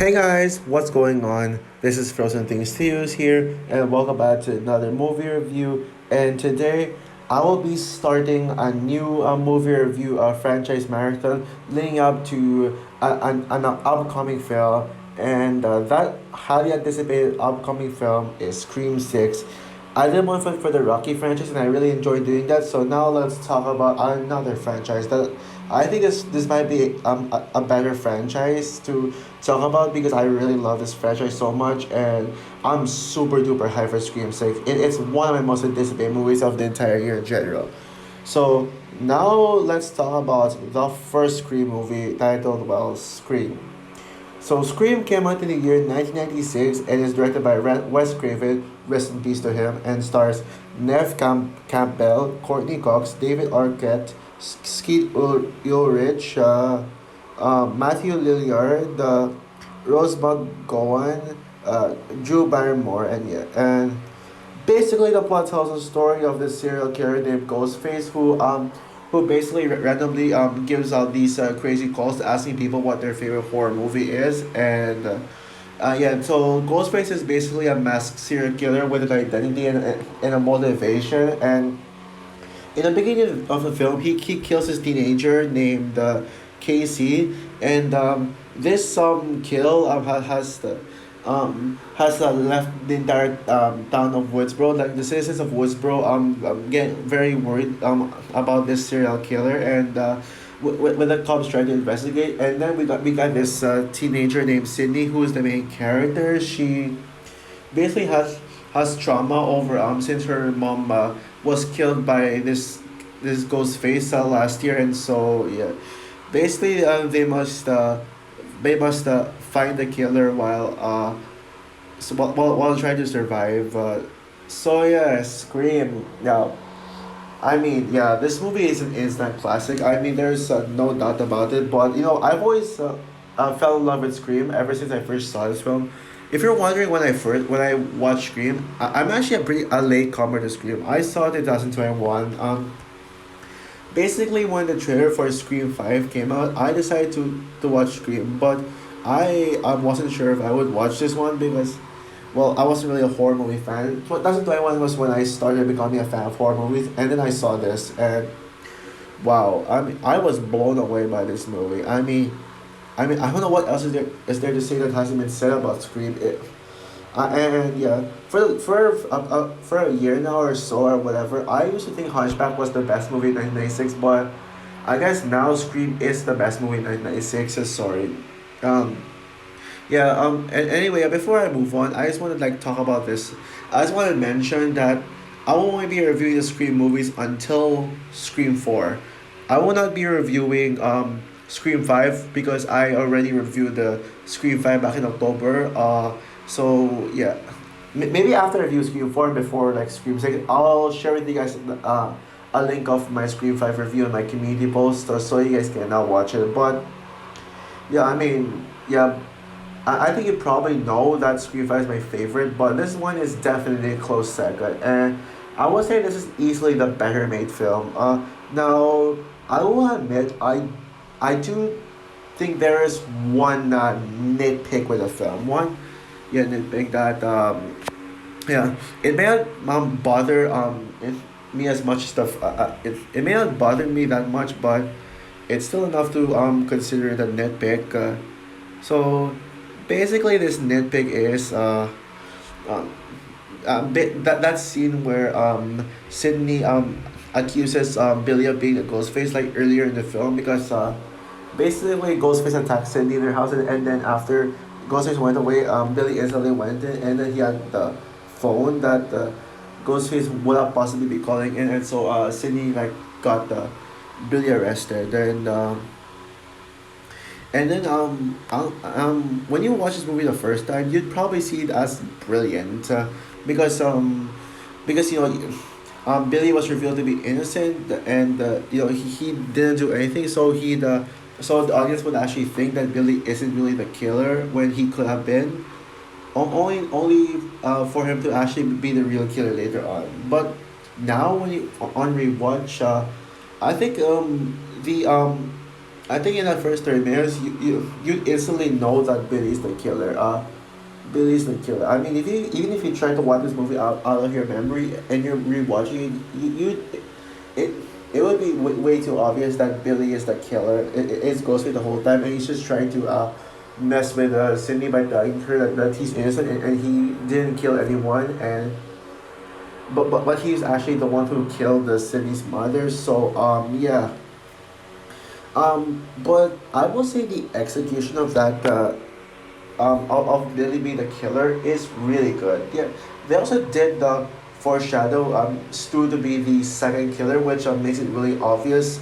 Hey guys, what's going on? This is Frozen Things Theos here, and welcome back to another movie review. And today, I will be starting a new movie review franchise marathon leading up to an upcoming film. And that highly anticipated upcoming film is Scream 6. I did one for the Rocky franchise, and I really enjoyed doing that. So now let's talk about another franchise that I think this might be a better franchise to talk about because I really love this franchise so much, and I'm super duper hyped for Scream 6. It's one of my most anticipated movies of the entire year in general. So now let's talk about the first Scream movie titled, well, Scream. So Scream came out in the year 1996 and is directed by Wes Craven, rest in peace to him, and stars Campbell, Courtney Cox, David Arquette, Skeet Ulrich, Matthew Lillard, Rose McGowan, Drew Barrymore, and yeah, and basically the plot tells the story of this serial killer named Ghostface who basically randomly gives out these crazy calls asking people what their favorite horror movie is, and yeah, so Ghostface is basically a masked serial killer with an identity and a motivation. And in the beginning of the film, he kills this teenager named Casey, and this kill has left the entire town of Woodsboro. Like the citizens of Woodsboro get very worried about this serial killer, and when the cops try to investigate, and then we got this teenager named Sydney, who is the main character. She basically has trauma over since her mom was killed by this ghost face last year, and so yeah, basically they must find the killer while trying to survive. So yeah, Scream. Now, I mean, yeah, this movie is an instant classic. I mean, there's no doubt about it. But I've always fell in love with Scream ever since I first saw this film. If you're wondering when I watched Scream, I'm actually a late comer to Scream. I saw it in 2021. Basically when the trailer for Scream 5 came out, I decided to watch Scream, but I wasn't sure if I would watch this one because, well, I wasn't really a horror movie fan. 2021 was when I started becoming a fan of horror movies, and then I saw this, and wow, I mean, I was blown away by this movie. I mean, I don't know what else is there to say that hasn't been said about Scream. And yeah, for a year now or so or whatever, I used to think Hunchback was the best movie in 1996, but I guess now Scream is the best movie in 1996. Sorry. Um, yeah. And anyway, before I move on, I just want to like talk about this. I just want to mention that I will only be reviewing the Scream movies until Scream 4. I will not be reviewing Scream 5 because I already reviewed the Scream 5 back in October. So yeah, maybe after I review Scream 4 and before like Scream 6, I'll share with you guys a link of my Scream 5 review on my community post so you guys can now watch it. But yeah, I mean, yeah, I think you probably know that Scream 5 is my favorite, but this one is definitely a close second. And I would say this is easily the better made film. Now, I will admit, I do think there is one nitpick with the film. One, yeah, nitpick that, yeah, it may not bother me as much stuff. It may not bother me that much, but it's still enough to consider it a nitpick. So basically, this nitpick is um, that scene where Sydney accuses Billy of being a ghost face like earlier in the film because basically Ghostface attacked Sydney in their house, and then after Ghostface went away, Billy instantly went in, and then he had the phone that Ghostface would have possibly be calling in, and so Sydney like got Billy arrested, and then when you watch this movie the first time, you'd probably see it as brilliant, because Billy was revealed to be innocent, and he didn't do anything, so the audience would actually think that Billy isn't really the killer when he could have been. Only for him to actually be the real killer later on. But now when you on rewatch, I think the I think in that first 30 minutes, you instantly know that Billy's the killer. Billy's the killer. I mean, if you even if you try to watch this movie out of your memory and you're rewatching it, it it would be way too obvious that Billy is the killer. It's Ghostface the whole time, and he's just trying to mess with Cindy by telling her that he's innocent and he didn't kill anyone, and but he's actually the one who killed the Cindy's mother. So yeah. But I will say the execution of that of Billy being the killer is really good. Yeah, they also did the foreshadow Stu to be the second killer, which makes it really obvious.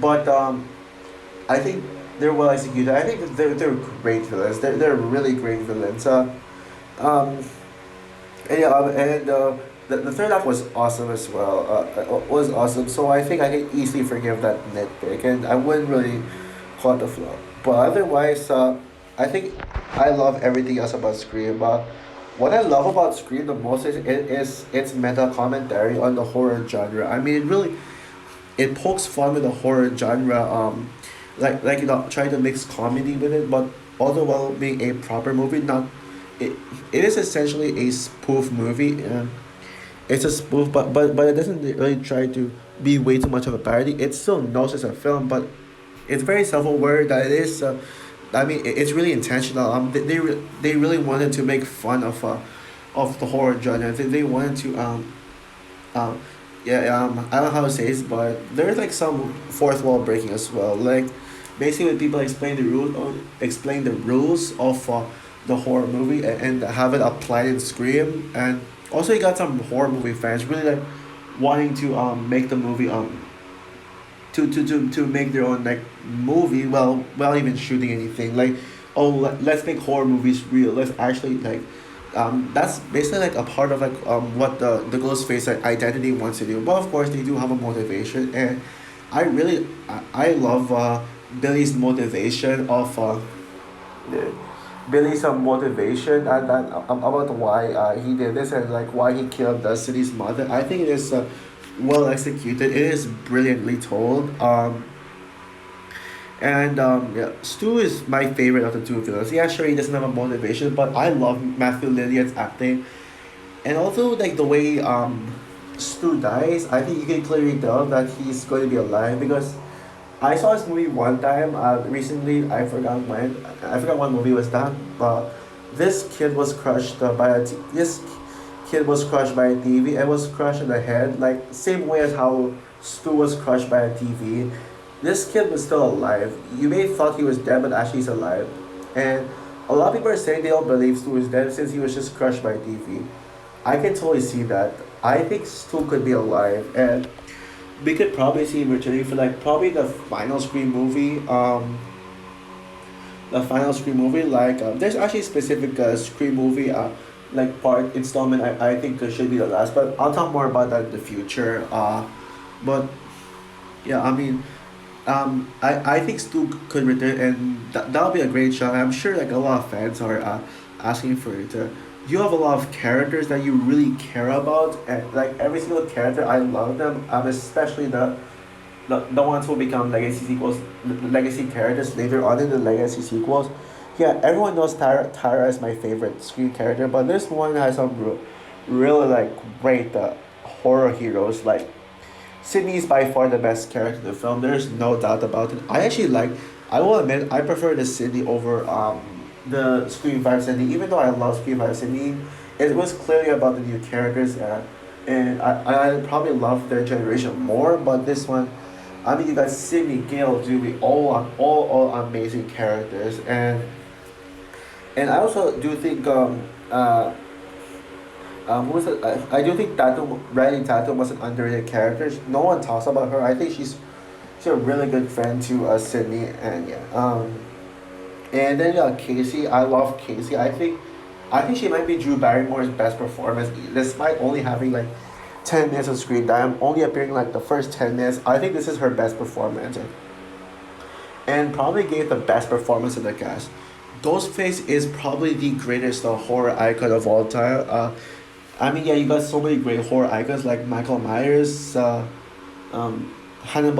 But I think they're well executed. I think that they're great villains. They're really great villains. Um, and yeah, the third act was awesome as well. Was awesome. So I think I can easily forgive that nitpick, and I wouldn't really call it a flop. But otherwise, I think I love everything else about Scream. What I love about Scream the most is its meta commentary on the horror genre. I mean, it pokes fun with the horror genre. Like trying to mix comedy with it, but all the while being a proper movie. Not it. It is essentially a spoof movie. It's a spoof, but it doesn't really try to be way too much of a parody. It still knows it's a film, but it's very self-aware that it is. I mean, it's really intentional. They really wanted to make fun of the horror genre. They wanted to um, yeah I don't know how to say this, but there's like some fourth wall breaking as well. Like basically, when people explain the rules of the horror movie and have it applied in Scream, and also you got some horror movie fans really like wanting to make the movie to make their own like movie well without even shooting anything like oh let's make horror movies real, let's actually like that's basically like a part of like what the Ghostface like, identity wants to do, but of course they do have a motivation, and I love Billy's motivation of the- Billy's motivation and that about why he did this and like why he killed the city's mother. I think it is well executed. It is brilliantly told. And yeah, Stu is my favorite of the two villains. Yeah, sure, he doesn't have a motivation, but I love Matthew Lillion's acting. And also, like the way Stu dies, I think you can clearly tell that he's going to be alive because I saw this movie one time recently. I forgot when. I forgot what movie was that. But this kid was crushed this kid was crushed by a TV and was crushed in the head, like same way as how Stu was crushed by a TV. This kid was still alive. You may have thought he was dead, but actually he's alive. And a lot of people are saying they don't believe Stu is dead since he was just crushed by a TV. I can totally see that. I think Stu could be alive, and we could probably see him returning for like probably the final Scream movie. The final Scream movie, like there's actually a specific Scream movie, like part installment. I think should be the last, but I'll talk more about that in the future. But yeah, I mean, I think Stu could return, and that'll be a great shot. I'm sure like a lot of fans are asking for it. You have a lot of characters that you really care about, and like every single character, I love them. Especially the ones who become legacy sequels, the legacy characters later on in the legacy sequels. Yeah, everyone knows Tara is my favorite screen character, but this one has some really like great horror heroes like Sydney is by far the best character in the film. There's no doubt about it. I will admit, I prefer the Sydney over the Scream 5 Sydney. Even though I love Scream 5 Sydney, it was clearly about the new characters, and I probably love their generation more. But this one, I mean, you got Sydney, Gail, Julie, all amazing characters, and I also do think who was it? I do think Tatum, Riley Tatum was an underrated character. No one talks about her. I think she's a really good friend to Sydney, and yeah. And then Casey. I love Casey. I think she might be Drew Barrymore's best performance, despite only having like 10 minutes of screen time, only appearing like the first 10 minutes. I think this is her best performance, and probably gave the best performance in the cast. Ghostface is probably the greatest horror icon of all time. I mean, yeah, you got so many great horror icons like Michael Myers, Hannibal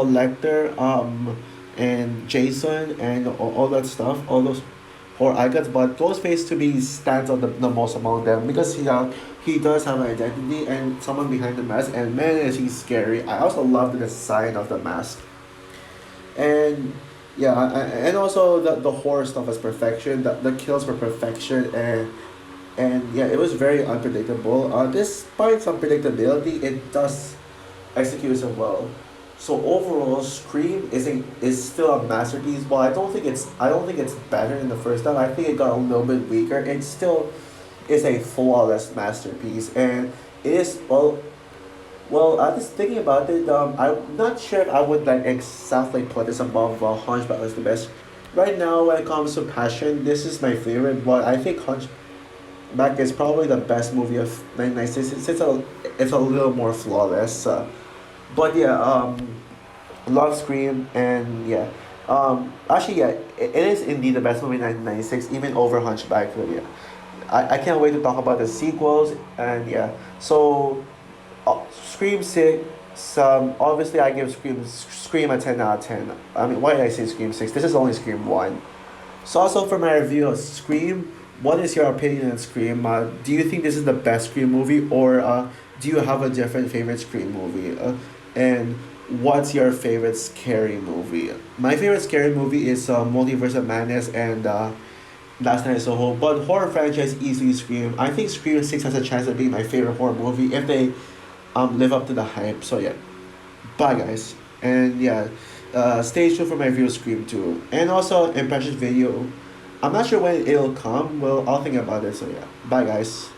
Lecter, and Jason and all that stuff, all those horror icons, but Ghostface to me stands out the most among them because he does have an identity and someone behind the mask, and man is he scary. I also love the design of the mask, and yeah, and also the horror stuff is perfection. The kills were perfection, and yeah, it was very unpredictable. Despite some predictability, it does execute it well. So overall, Scream is still a masterpiece. While I don't think it's better than the first time. I think it got a little bit weaker. It still is a flawless masterpiece, and it is well. I was thinking about it. I'm not sure if I would like exactly put this above Hunchback as the best. Right now, when it comes to passion, this is my favorite. But I think Hunchback is probably the best movie of 1996. It's a little more flawless. But yeah, love Scream and yeah. Actually, yeah, it is indeed the best movie in 1996, even over Hunchback. But yeah, I can't wait to talk about the sequels and yeah. So, Scream 6. Obviously, I give Scream a 10 out of 10. I mean, why did I say Scream 6? This is only Scream 1. So, also for my review of Scream, what is your opinion on Scream? Do you think this is the best Scream movie, or do you have a different favorite Scream movie? And what's your favorite scary movie? My favorite scary movie is Multiverse of Madness and Last Night in Soho. But horror franchise easily Scream. I think Scream 6 has a chance of being my favorite horror movie if they live up to the hype. So yeah, bye guys. And yeah, stay tuned for my review of Scream 2. And also impressions video. I'm not sure when it'll come. Well, I'll think about it. So yeah, bye guys.